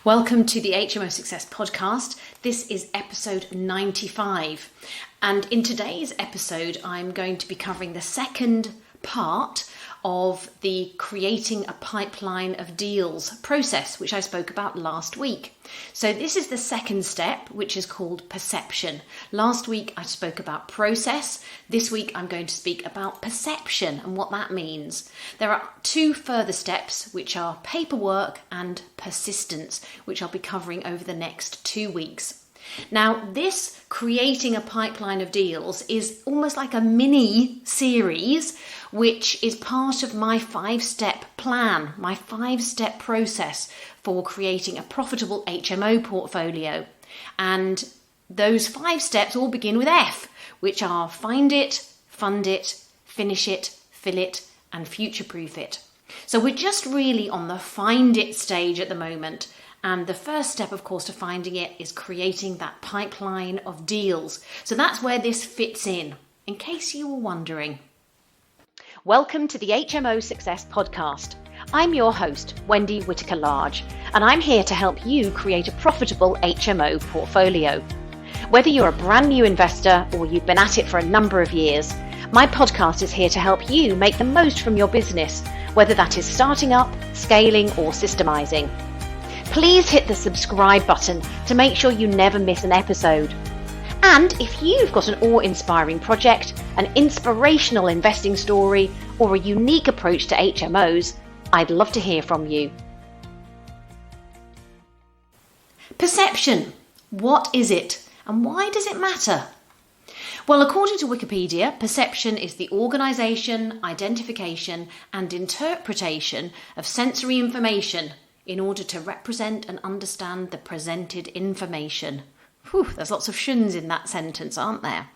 Welcome to the HMO Success Podcast. This is episode 95. And in today's episode, I'm going to be covering the second part of the creating a pipeline of deals process, which I spoke about last week. So this is the second step, which is called perception. Last week I spoke about process. This week I'm going to speak about perception and what that means. There are two further steps, which are paperwork and persistence, which I'll be covering over the next 2 weeks. Now, this creating a pipeline of deals is almost like a mini series, which is part of my 5-step plan, my 5-step process for creating a profitable HMO portfolio. And those 5 steps all begin with F, which are find it, fund it, finish it, fill it, and future-proof it. So we're just really on the find it stage at the moment. And the first step, of course, to finding it is creating that pipeline of deals. So that's where this fits in case you were wondering. Welcome to the HMO Success Podcast. I'm your host, Wendy Whitaker-Large, and I'm here to help you create a profitable HMO portfolio. Whether you're a brand new investor or you've been at it for a number of years, my podcast is here to help you make the most from your business, whether that is starting up, scaling, or systemizing. Please hit the subscribe button to make sure you never miss an episode. And if you've got an awe-inspiring project, an inspirational investing story, or a unique approach to HMOs, I'd love to hear from you. Perception. What is it? And why does it matter? Well, according to Wikipedia, perception is the organisation, identification, and interpretation of sensory information in order to represent and understand the presented information. Whew, there's lots of shuns in that sentence, aren't there?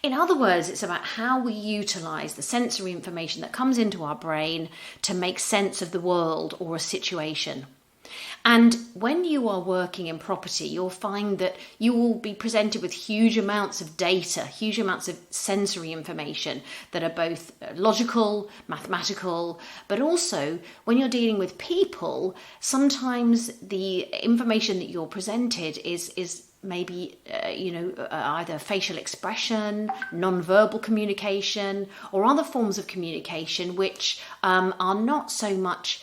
In other words, it's about how we utilise the sensory information that comes into our brain to make sense of the world or a situation. And when you are working in property, you'll find that you will be presented with huge amounts of data, huge amounts of sensory information that are both logical, mathematical, but also when you're dealing with people, sometimes the information that you're presented is maybe, either facial expression, non-verbal communication, or other forms of communication which are not so much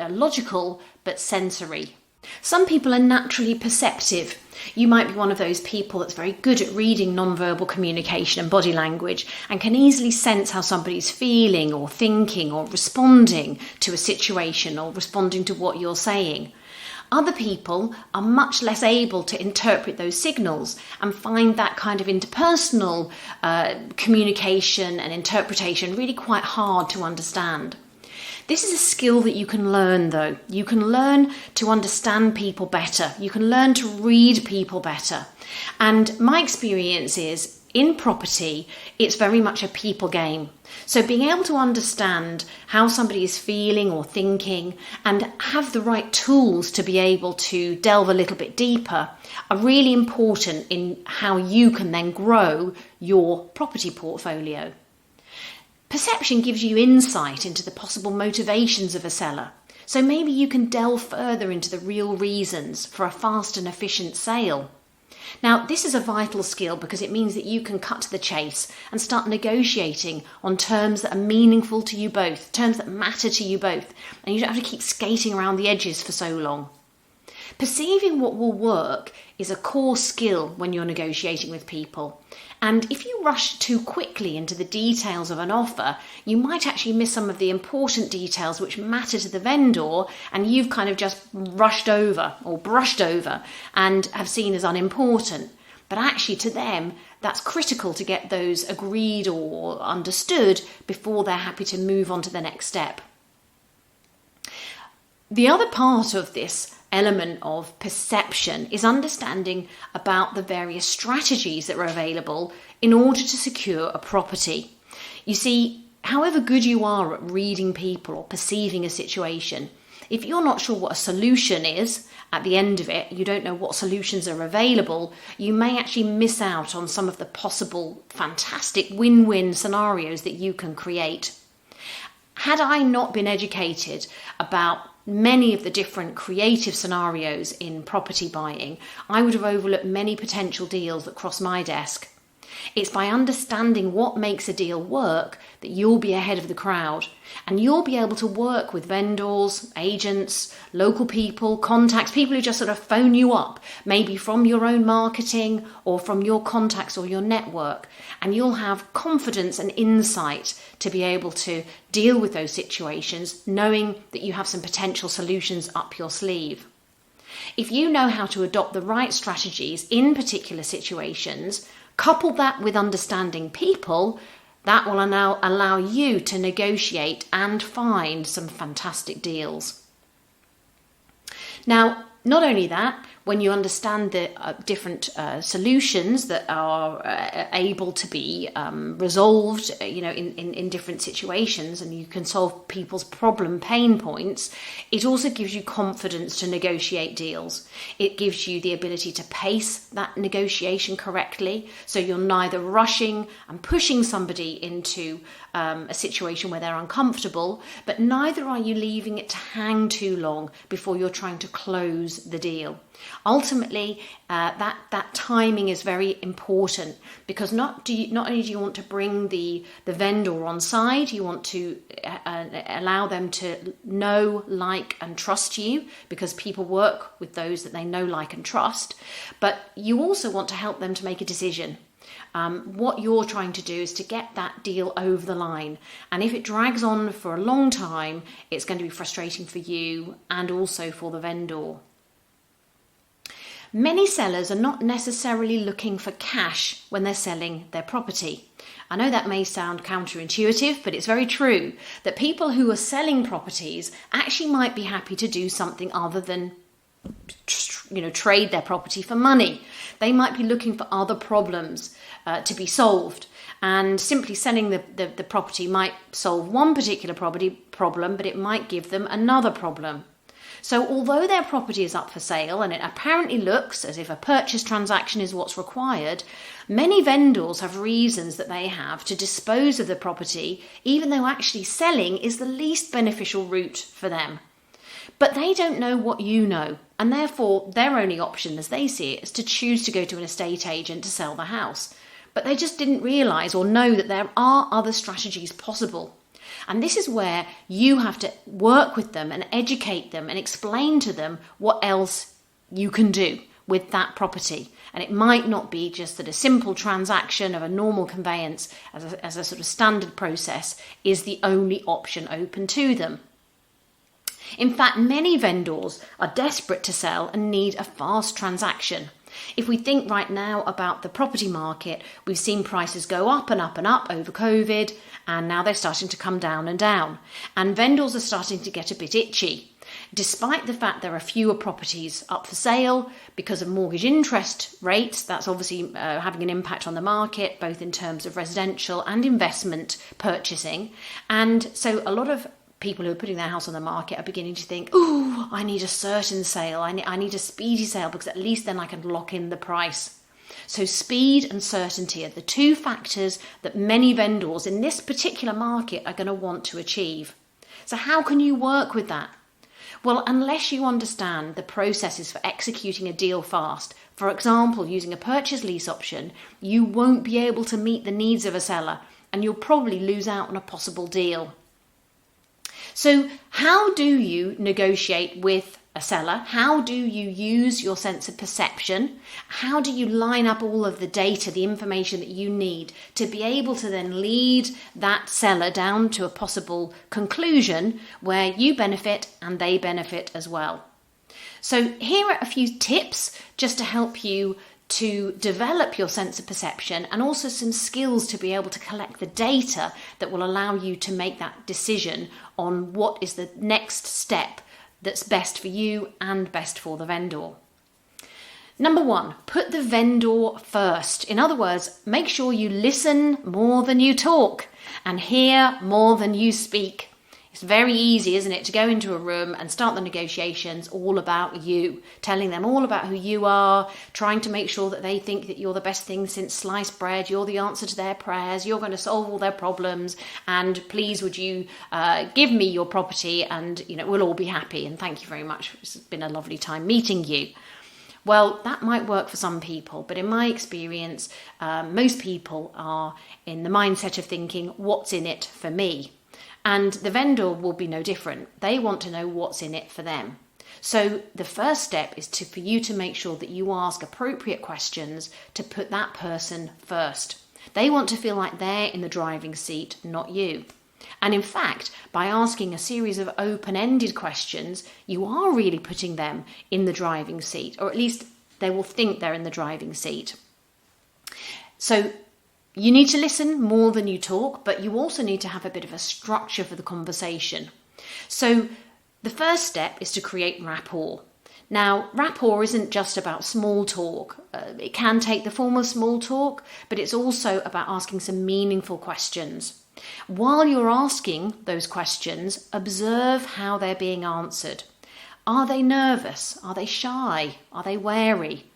logical but sensory. Some people are naturally perceptive. You might be one of those people that's very good at reading non-verbal communication and body language and can easily sense how somebody's feeling or thinking or responding to a situation or responding to what you're saying. Other people are much less able to interpret those signals and find that kind of interpersonal communication and interpretation really quite hard to understand. This is a skill that you can learn, though. You can learn to understand people better. You can learn to read people better. And my experience is, in property, it's very much a people game. So being able to understand how somebody is feeling or thinking and have the right tools to be able to delve a little bit deeper are really important in how you can then grow your property portfolio. Perception gives you insight into the possible motivations of a seller. So maybe you can delve further into the real reasons for a fast and efficient sale. Now, this is a vital skill because it means that you can cut to the chase and start negotiating on terms that are meaningful to you both, terms that matter to you both, and you don't have to keep skating around the edges for so long. Perceiving what will work is a core skill when you're negotiating with people. And if you rush too quickly into the details of an offer, you might actually miss some of the important details which matter to the vendor and you've kind of just rushed over or brushed over and have seen as unimportant. But actually to them, that's critical to get those agreed or understood before they're happy to move on to the next step. The other part of this element of perception is understanding about the various strategies that are available in order to secure a property. You see, however good you are at reading people or perceiving a situation, if you're not sure what a solution is at the end of it, you don't know what solutions are available, you may actually miss out on some of the possible fantastic win-win scenarios that you can create. Had I not been educated about many of the different creative scenarios in property buying, I would have overlooked many potential deals that cross my desk. It's by understanding what makes a deal work that you'll be ahead of the crowd, and you'll be able to work with vendors, agents, local people, contacts, people who just sort of phone you up, maybe from your own marketing or from your contacts or your network, and you'll have confidence and insight to be able to deal with those situations, knowing that you have some potential solutions up your sleeve. If you know how to adopt the right strategies in particular situations, couple that with understanding people, that will now allow you to negotiate and find some fantastic deals. Now, not only that, when you understand the different solutions that are able to be resolved, in different situations, and you can solve people's problem pain points, it also gives you confidence to negotiate deals. It gives you the ability to pace that negotiation correctly, so you're neither rushing and pushing somebody into a situation where they're uncomfortable, but neither are you leaving it to hang too long before you're trying to close the deal. Ultimately, that timing is very important, because not only do you want to bring the vendor on side, you want to allow them to know, like and trust you, because people work with those that they know, like and trust, but you also want to help them to make a decision. What you're trying to do is to get that deal over the line, and if it drags on for a long time, it's going to be frustrating for you and also for the vendor. Many sellers are not necessarily looking for cash when they're selling their property. I know that may sound counterintuitive, but it's very true that people who are selling properties actually might be happy to do something other than trade their property for money. They might be looking for other problems to be solved, and simply selling the property might solve one particular problem, but it might give them another problem. So although their property is up for sale and it apparently looks as if a purchase transaction is what's required, many vendors have reasons that they have to dispose of the property, even though actually selling is the least beneficial route for them. But they don't know what you know, and therefore their only option, as they see it, is to choose to go to an estate agent to sell the house. But they just didn't realise or know that there are other strategies possible. And this is where you have to work with them and educate them and explain to them what else you can do with that property. And it might not be just that a simple transaction of a normal conveyance as a sort of standard process is the only option open to them. In fact, many vendors are desperate to sell and need a fast transaction. If we think right now about the property market, we've seen prices go up and up and up over COVID, and now they're starting to come down and down. And vendors are starting to get a bit itchy. Despite the fact there are fewer properties up for sale because of mortgage interest rates, that's obviously having an impact on the market, both in terms of residential and investment purchasing. And so a lot of people who are putting their house on the market are beginning to think, oh, I need a certain sale, I need a speedy sale, because at least then I can lock in the price. So speed and certainty are the two factors that many vendors in this particular market are going to want to achieve. So how can you work with that? Well, unless you understand the processes for executing a deal fast, for example, using a purchase lease option, you won't be able to meet the needs of a seller, and you'll probably lose out on a possible deal. So how do you negotiate with a seller? How do you use your sense of perception? How do you line up all of the data, the information that you need to be able to then lead that seller down to a possible conclusion where you benefit and they benefit as well? So here are a few tips just to help you to develop your sense of perception, and also some skills to be able to collect the data that will allow you to make that decision on what is the next step that's best for you and best for the vendor. Number one, put the vendor first. In other words, make sure you listen more than you talk and hear more than you speak. It's very easy, isn't it, to go into a room and start the negotiations all about you, telling them all about who you are, trying to make sure that they think that you're the best thing since sliced bread, you're the answer to their prayers, you're going to solve all their problems, and please would you give me your property and, we'll all be happy and thank you very much. It's been a lovely time meeting you. Well, that might work for some people, but in my experience, most people are in the mindset of thinking, what's in it for me? And the vendor will be no different. They want to know what's in it for them. So the first step is for you to make sure that you ask appropriate questions to put that person first. They want to feel like they're in the driving seat, not you. And in fact, by asking a series of open-ended questions, you are really putting them in the driving seat, or at least they will think they're in the driving seat. So you need to listen more than you talk, but you also need to have a bit of a structure for the conversation. So the first step is to create rapport. Now, rapport isn't just about small talk. It can take the form of small talk, but it's also about asking some meaningful questions. While you're asking those questions, observe how they're being answered. Are they nervous? Are they shy? Are they wary?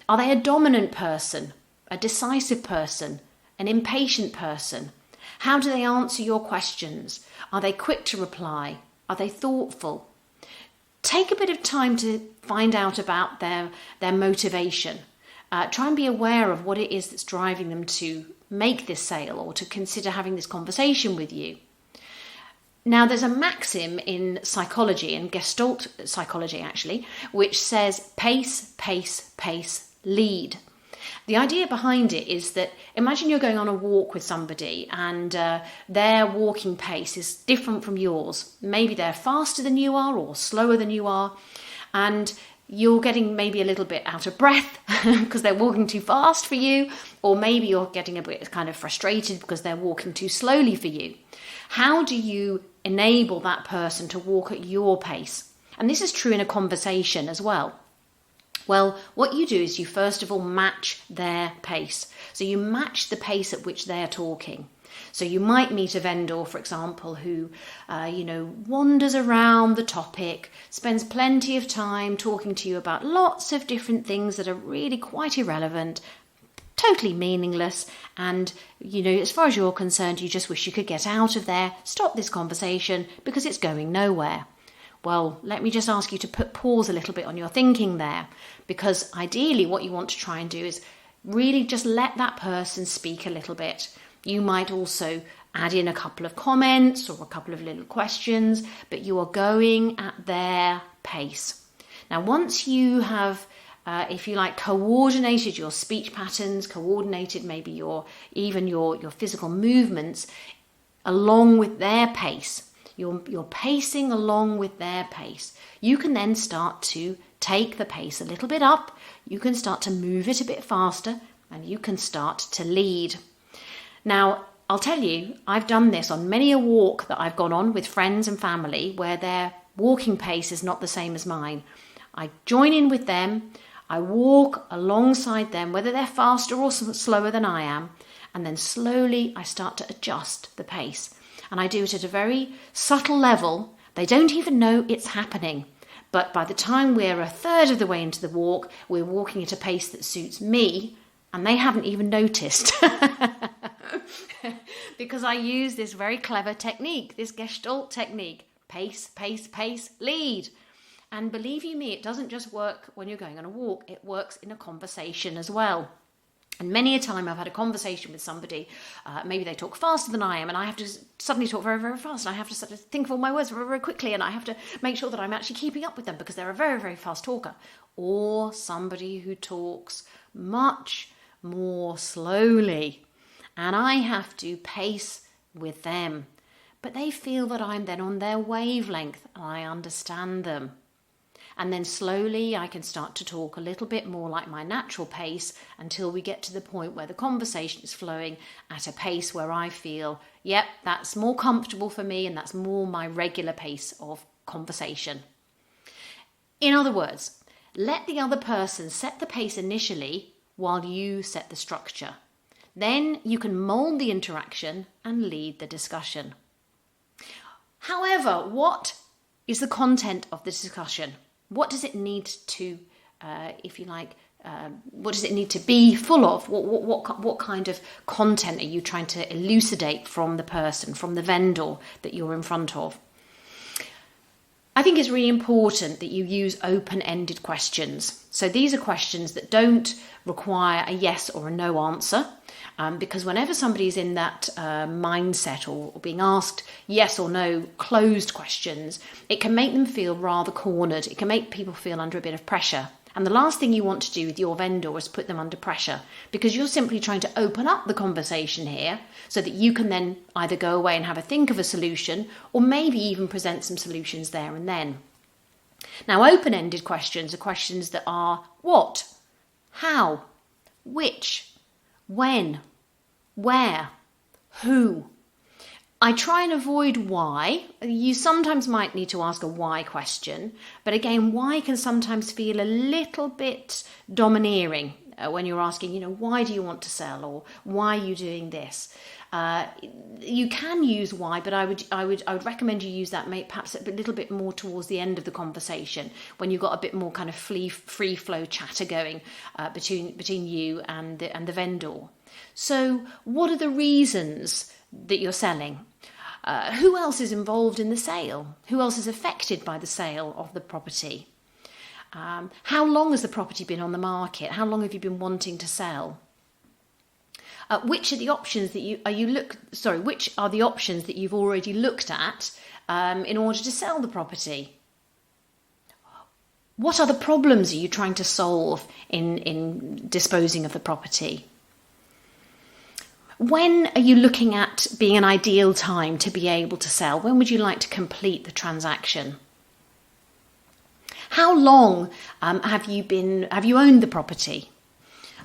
Are they a dominant person? A decisive person? An impatient person? How do they answer your questions? Are they quick to reply? Are they thoughtful? Take a bit of time to find out about their motivation. Try and be aware of what it is that's driving them to make this sale or to consider having this conversation with you. Now, there's a maxim in psychology, in Gestalt psychology actually, which says pace, pace, pace, lead. The idea behind it is that imagine you're going on a walk with somebody and their walking pace is different from yours. Maybe they're faster than you are or slower than you are, and you're getting maybe a little bit out of breath because they're walking too fast for you, or maybe you're getting a bit kind of frustrated because they're walking too slowly for you. How do you enable that person to walk at your pace? And this is true in a conversation as well. Well, what you do is you first of all match their pace. So you match the pace at which they're talking. So you might meet a vendor, for example, who, wanders around the topic, spends plenty of time talking to you about lots of different things that are really quite irrelevant, totally meaningless, and, as far as you're concerned, you just wish you could get out of there, stop this conversation, because it's going nowhere. Well, let me just ask you to pause a little bit on your thinking there, because ideally what you want to try and do is really just let that person speak a little bit. You might also add in a couple of comments or a couple of little questions, but you are going at their pace. Now, once you have, if you like, coordinated your speech patterns, coordinated maybe your physical movements along with their pace, you're pacing along with their pace, you can then start to take the pace a little bit up, you can start to move it a bit faster, and you can start to lead. Now, I'll tell you, I've done this on many a walk that I've gone on with friends and family where their walking pace is not the same as mine. I join in with them, I walk alongside them, whether they're faster or slower than I am, and then slowly I start to adjust the pace. And I do it at a very subtle level. They don't even know it's happening. But by the time we're a third of the way into the walk, we're walking at a pace that suits me, and they haven't even noticed. Because I use this very clever technique, this Gestalt technique. Pace, pace, pace, lead. And believe you me, it doesn't just work when you're going on a walk. It works in a conversation as well. And many a time I've had a conversation with somebody, maybe they talk faster than I am, and I have to suddenly talk very, very fast, and I have to sort of think of all my words very, very quickly, and I have to make sure that I'm actually keeping up with them because they're a very, very fast talker. Or somebody who talks much more slowly, and I have to pace with them. But they feel that I'm then on their wavelength, and I understand them. And then slowly I can start to talk a little bit more like my natural pace until we get to the point where the conversation is flowing at a pace where I feel, yep, that's more comfortable for me and that's more my regular pace of conversation. In other words, let the other person set the pace initially while you set the structure. Then you can mould the interaction and lead the discussion. However, what is the content of the discussion? What does it need to, if you like, what does it need to be full of? What kind of content are you trying to elucidate from the person, from the vendor that you're in front of? I think it's really important that you use open-ended questions. So these are questions that don't require a yes or a no answer, because whenever somebody's in that mindset or being asked yes or no closed questions, it can make them feel rather cornered. It can make people feel under a bit of pressure. And the last thing you want to do with your vendor is put them under pressure, because you're simply trying to open up the conversation here so that you can then either go away and have a think of a solution, or maybe even present some solutions there and then. Now, open-ended questions are questions that are what, how, which, when, where, who. I try and avoid why. You sometimes might need to ask a why question, but again, why can sometimes feel a little bit domineering when you're asking, why do you want to sell, or why are you doing this? You can use why, but I would recommend you use that perhaps a little bit more towards the end of the conversation, when you've got a bit more kind of free flow chatter going between you and the vendor. So, what are the reasons that you're selling? Who else is involved in the sale? Who else is affected by the sale of the property? How long has the property been on the market? How long have you been wanting to sell? Which are the options that which are the options that you've already looked at in order to sell the property? What other problems are you trying to solve in disposing of the property? When are you looking at being an ideal time to be able to sell? When would you like to complete the transaction? How long have you owned the property?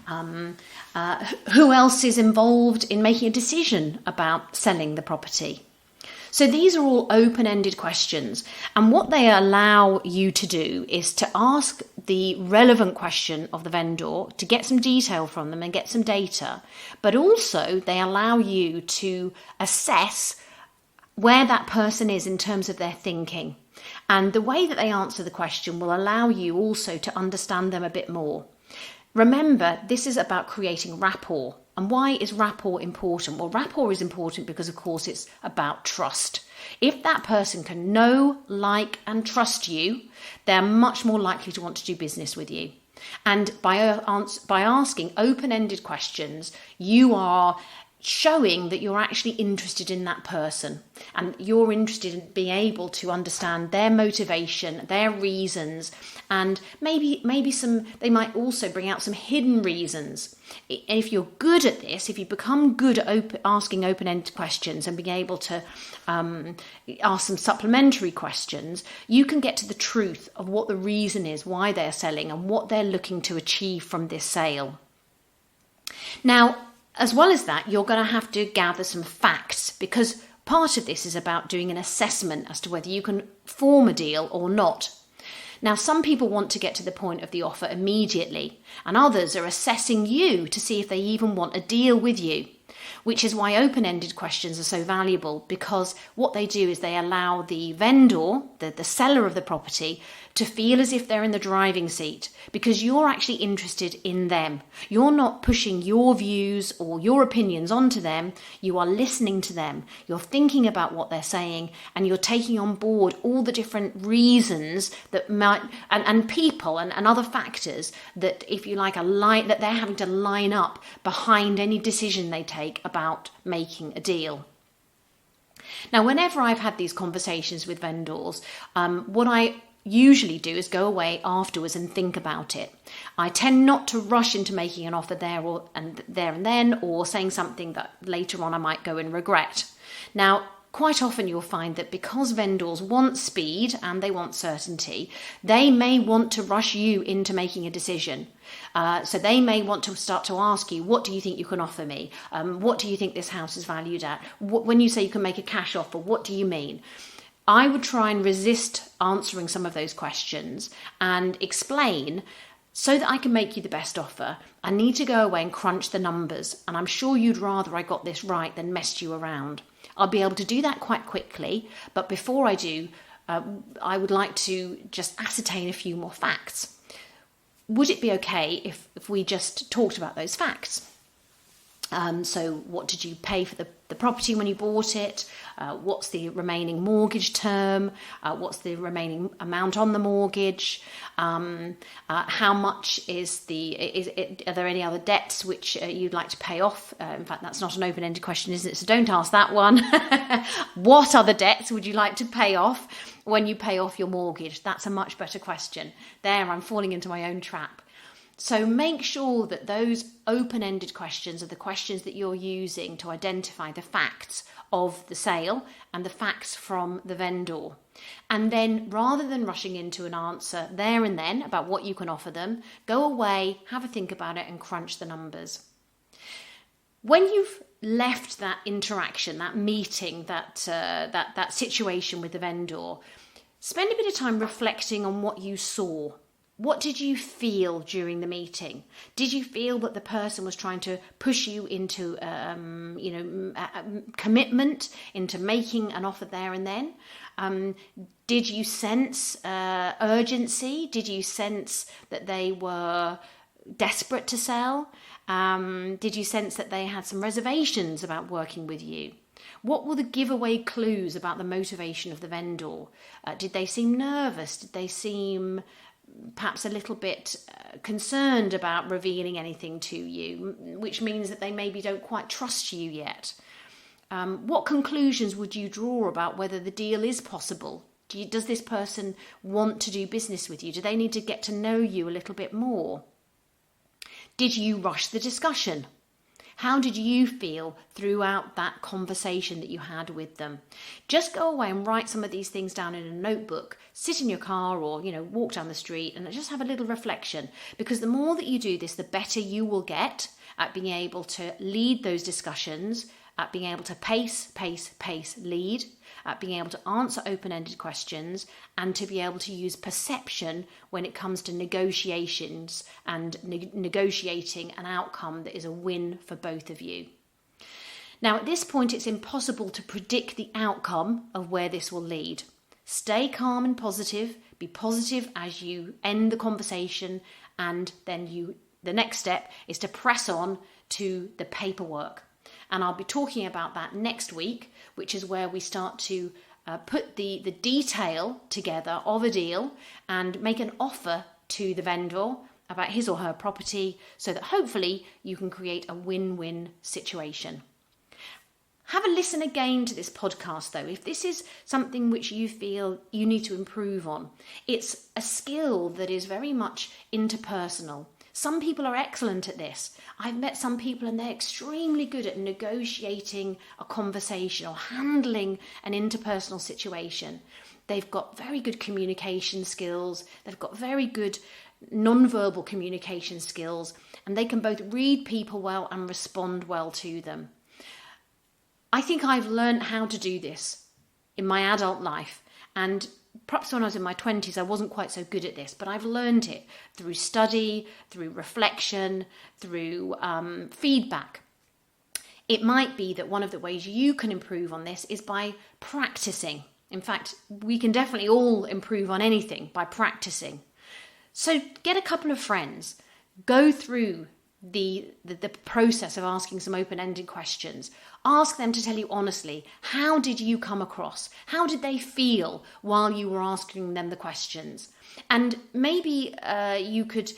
Who else is involved in making a decision about selling the property? So these are all open-ended questions, and what they allow you to do is to ask the relevant question of the vendor, to get some detail from them and get some data, but also they allow you to assess where that person is in terms of their thinking. And the way that they answer the question will allow you also to understand them a bit more. Remember, this is about creating rapport. And why is rapport important? Well, rapport is important because, of course, it's about trust. If that person can know, like, and trust you, they're much more likely to want to do business with you. And by asking open-ended questions, you are showing that you're actually interested in that person, and you're interested in being able to understand their motivation, their reasons, and maybe they might also bring out some hidden reasons. And if you're good at this, if you become good at asking open-ended questions and being able to ask some supplementary questions, you can get to the truth of what the reason is, why they're selling, and what they're looking to achieve from this sale. Now, as well as that, you're going to have to gather some facts, because part of this is about doing an assessment as to whether you can form a deal or not. Now, some people want to get to the point of the offer immediately, and others are assessing you to see if they even want a deal with you, which is why open-ended questions are so valuable, because what they do is they allow the vendor, the seller of the property, to feel as if they're in the driving seat, because you're actually interested in them. You're not pushing your views or your opinions onto them. You are listening to them. You're thinking about what they're saying, and you're taking on board all the different reasons that might, and people and other factors that, if you like, that they're having to line up behind any decision they take about making a deal. Now, whenever I've had these conversations with vendors, what I usually do is go away afterwards and think about it. I tend not to rush into making an offer there and then, or saying something that later on I might go and regret. Now, quite often you'll find that because vendors want speed and they want certainty, they may want to rush you into making a decision. So they may want to start to ask you, what do you think you can offer me? What do you think this house is valued at? When you say you can make a cash offer, what do you mean? I would try and resist answering some of those questions and explain, so that I can make you the best offer, I need to go away and crunch the numbers. And I'm sure you'd rather I got this right than messed you around. I'll be able to do that quite quickly, but before I do, I would like to just ascertain a few more facts. Would it be okay if we just talked about those facts? So what did you pay for the property when you bought it? What's the remaining mortgage term? What's the remaining amount on the mortgage? How much are there any other debts which you'd like to pay off? In fact, that's not an open-ended question, is it? So don't ask that one. What other debts would you like to pay off when you pay off your mortgage? That's a much better question. There, I'm falling into my own trap. So make sure that those open-ended questions are the questions that you're using to identify the facts of the sale and the facts from the vendor. And then rather than rushing into an answer there and then about what you can offer them, go away, have a think about it and crunch the numbers. When you've left that interaction, that meeting, that situation with the vendor, spend a bit of time reflecting on what you saw. What did you feel during the meeting? Did you feel that the person was trying to push you into, commitment, into making an offer there and then? Did you sense urgency? Did you sense that they were desperate to sell? Did you sense that they had some reservations about working with you? What were the giveaway clues about the motivation of the vendor? Did they seem nervous? Did they seem perhaps a little bit concerned about revealing anything to you, which means that they maybe don't quite trust you yet? What conclusions would you draw about whether the deal is possible? Does this person want to do business with you? Do they need to get to know you a little bit more? Did you rush the discussion? How did you feel throughout that conversation that you had with them? Just go away and write some of these things down in a notebook, sit in your car or, walk down the street and just have a little reflection. Because the more that you do this, the better you will get at being able to lead those discussions, at being able to pace, lead, at being able to answer open-ended questions, and to be able to use perception when it comes to negotiations and negotiating an outcome that is a win for both of you. Now, at this point, it's impossible to predict the outcome of where this will lead. Stay calm and positive. Be positive as you end the conversation, and then the next step is to press on to the paperwork. And I'll be talking about that next week, which is where we start to put the detail together of a deal and make an offer to the vendor about his or her property so that hopefully you can create a win-win situation. Have a listen again to this podcast though. If this is something which you feel you need to improve on, it's a skill that is very much interpersonal. Some people are excellent at this. I've met some people and they're extremely good at negotiating a conversation or handling an interpersonal situation. They've got very good communication skills. They've got very good non-verbal communication skills, and they can both read people well and respond well to them. I think I've learned how to do this in my adult life, and perhaps when I was in my 20s, I wasn't quite so good at this, but I've learned it through study, through reflection, through feedback. It might be that one of the ways you can improve on this is by practicing. In fact, we can definitely all improve on anything by practicing. So get a couple of friends, go through the process of asking some open-ended questions. Ask them to tell you honestly, how did you come across? How did they feel while you were asking them the questions? And maybe you could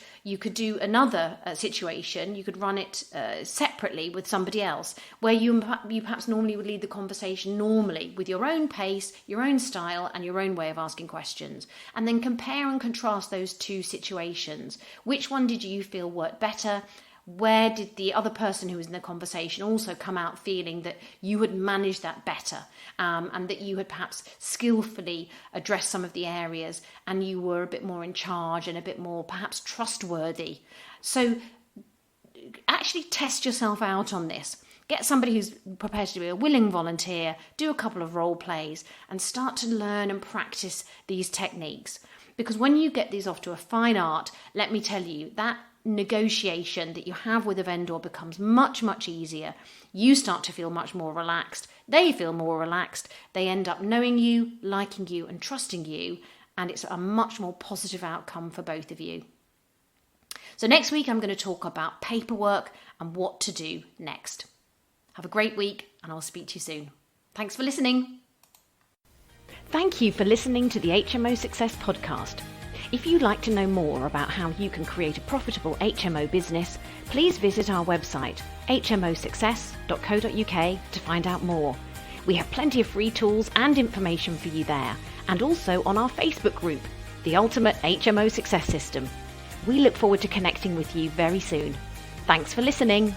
do another situation. You could run it separately with somebody else, where you perhaps normally would lead the conversation normally with your own pace, your own style, and your own way of asking questions. And then compare and contrast those two situations. Which one did you feel worked better? Where did the other person who was in the conversation also come out feeling that you had managed that better, and that you had perhaps skillfully addressed some of the areas and you were a bit more in charge and a bit more perhaps trustworthy? So actually test yourself out on this. Get somebody who's prepared to be a willing volunteer, do a couple of role plays and start to learn and practice these techniques. Because when you get these off to a fine art, let me tell you, that negotiation that you have with a vendor becomes much, much easier. You start to feel much more relaxed. They feel more relaxed. They end up knowing you, liking you, and trusting you. And it's a much more positive outcome for both of you. So next week, I'm going to talk about paperwork and what to do next. Have a great week, and I'll speak to you soon. Thanks for listening. Thank you for listening to the HMO Success Podcast. If you'd like to know more about how you can create a profitable HMO business, please visit our website, hmosuccess.co.uk, to find out more. We have plenty of free tools and information for you there, and also on our Facebook group, The Ultimate HMO Success System. We look forward to connecting with you very soon. Thanks for listening.